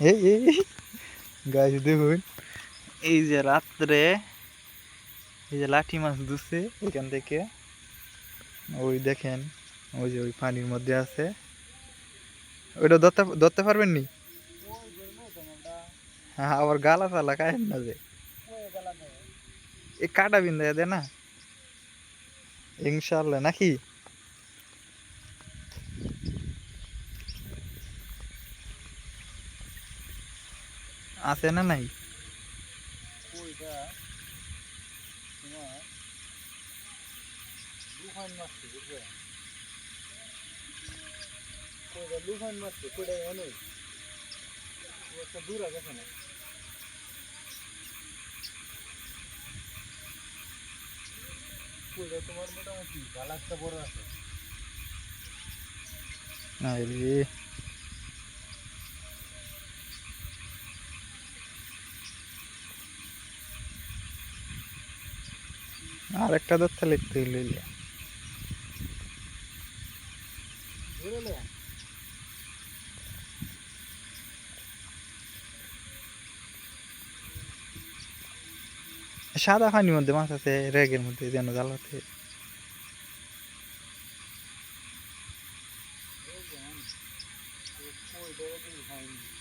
এই এই গাছ দেখুন, এই যে রাত্রে এই যে লাঠি মাছ ধরছে এখান থেকে, ওই দেখেন, ওই যে ওই পানির মধ্যে আছে, ওইটা ধরতে ধরতে পারবেন নি? হ্যাঁ, আবার গালা ফালা খায় না যে, এই কাটা বিন্দা দে না, ইনশাল্লাহ নাকি আছে না নাই? তোমার মোটামুটি গালাসটা বড় আছে। আরে আর একটা ধরতে লিখতে লইলে ধরে নে। সাদা পানির মধ্যে মাছ আছে, রেগের মধ্যে যেন জ্বালাতে। ওই ধরে তুই খাইনি।